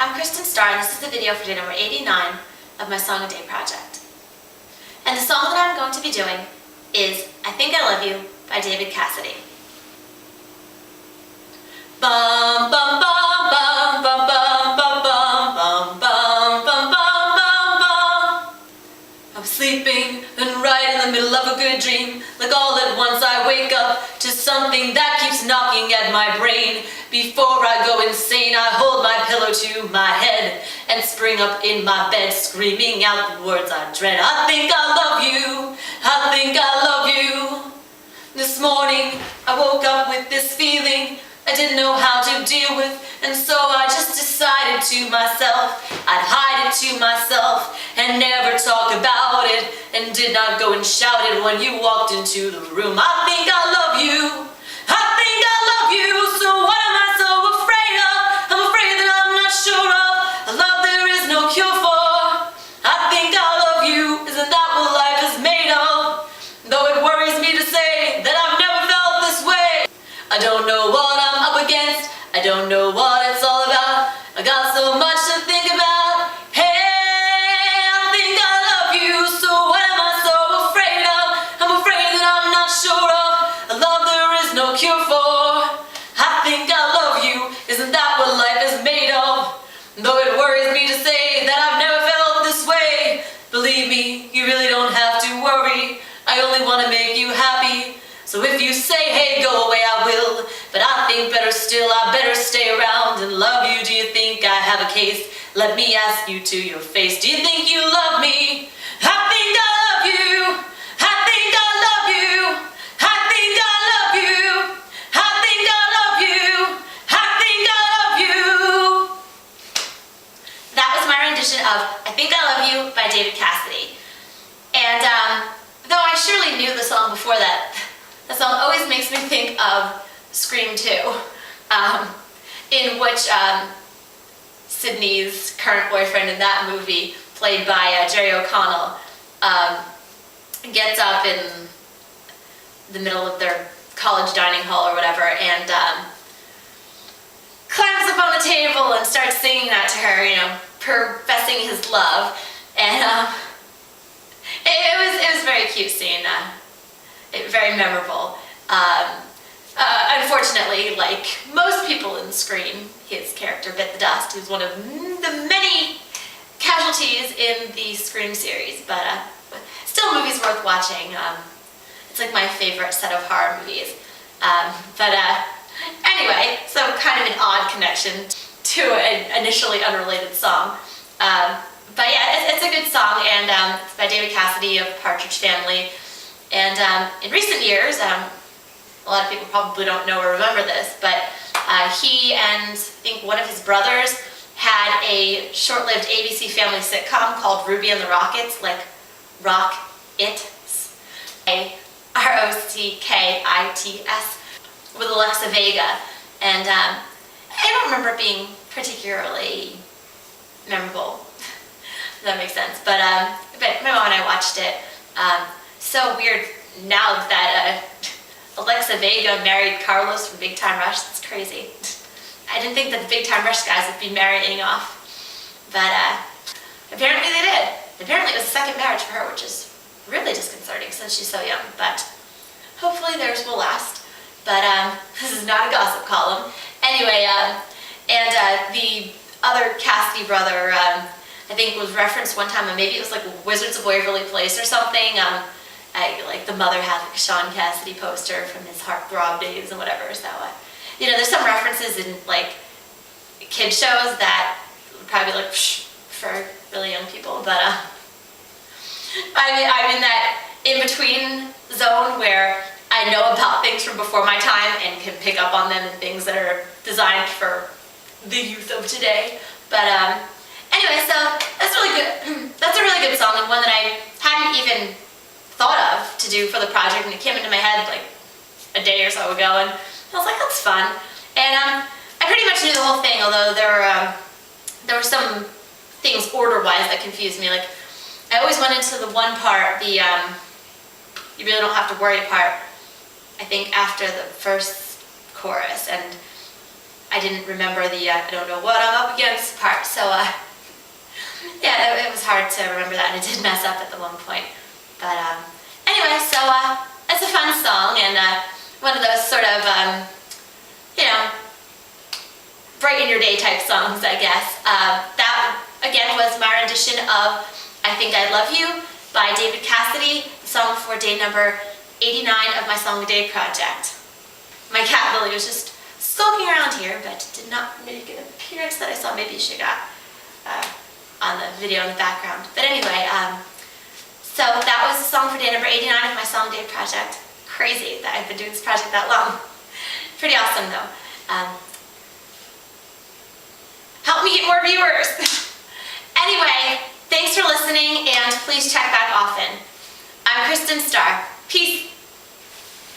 I'm Kristin Star, and this is the video for day number 89 of my Song a Day project. And the song that I'm going to be doing is I Think I Love You by David Cassidy. Bum bum bum bum bum bum bum bum bum bum bum bum bum. I'm sleeping and right in the middle of a good dream. Like all at once I wake up to something that keeps knocking at my brain. Before I go insane, I hold my pillow to my head and spring up in my bed, screaming out the words I dread. I think I love you, I think I love you. This morning I woke up with this feeling I didn't know how to deal with, and so I just decided to myself I'd hide it to myself and never talk about it, and did not go and shout it when you walked into the room. I think I love you, I think I love you, so what am I so afraid of? I'm afraid that I'm not sure of a love there is no cure for. I think I love you, isn't that what life is made of? Though it worries me to say that I've never felt this way. I don't know what I'm up against, I don't know what it's all about. I got so much to think about. Hey, I think I love you, so what am I so afraid of? I'm afraid that I'm not sure of a love there is no cure for. I think I love you, isn't that what life is made of? Though it worries me to say that I've never felt this way. Believe me, you really don't have to worry, I only want to make you happy. So if you say, hey, go away, I will. But I think better still, I better stay around and love you. Do you think I have a case? Let me ask you to your face. Do you think you love me? I think I love you. I think I love you. I think I love you. I think I love you. I think I love you. That was my rendition of I Think I Love You by David Cassidy. And though I surely knew the song before that, the song always makes me think of Scream 2, in which Sydney's current boyfriend in that movie, played by Jerry O'Connell, gets up in the middle of their college dining hall or whatever and climbs up on the table and starts singing that to her, you know, professing his love. And it was a very cute scene. Very memorable. Unfortunately, like most people in Scream, his character bit the dust. He was one of the many casualties in the Scream series, but still movies worth watching. It's like my favorite set of horror movies. Anyway, so kind of an odd connection to an initially unrelated song. But yeah, it's a good song, and it's by David Cassidy of Partridge Family. And in recent years, a lot of people probably don't know or remember this, but he and I think one of his brothers had a short-lived ABC family sitcom called Ruby and the Rockets, like Rock-Its, R-O-C-K-I-T-S, with Alexa Vega. And I don't remember it being particularly memorable, if that makes sense. But my mom and I watched it. So weird now that Alexa Vega married Carlos from Big Time Rush. That's crazy. I didn't think that the Big Time Rush guys would be marrying off, but apparently they did. Apparently it was a second marriage for her, which is really disconcerting since she's so young, but hopefully theirs will last. But this is not a gossip column. Anyway, and the other Cassidy brother, I think was referenced one time, and maybe it was like Wizards of Waverly Place or something. Like the mother had like a Sean Cassidy poster from his heartthrob days and whatever. So, you know, there's some references in like kid shows that would probably be like for really young people. But I'm in that in between zone where I know about things from before my time and can pick up on them and things that are designed for the youth of today. But anyway, so that's really good. That's a really good song, and one that I hadn't even thought of to do for the project, and it came into my head like a day or so ago, and I was like, that's fun. And I pretty much knew the whole thing, although there were some things order-wise that confused me. Like, I always went into the one part, the you really don't have to worry part, I think after the first chorus, and I didn't remember the I don't know what I'm up against part. So yeah, it was hard to remember that, and it did mess up at the one point. But anyway, so it's a fun song, and one of those sort of, you know, brighten your day type songs, I guess. That, again, was my rendition of I Think I Love You by David Cassidy, the song for day number 89 of my Song of the Day project. My cat Lily was just skulking around here, but did not make an appearance that I saw. Maybe she got on the video in the background. But anyway, so that was the song for day number 89 of my Song of the Day project. Crazy that I've been doing this project that long. Pretty awesome though. Help me get more viewers. Anyway, thanks for listening, and please check back often. I'm Kristin Star. Peace.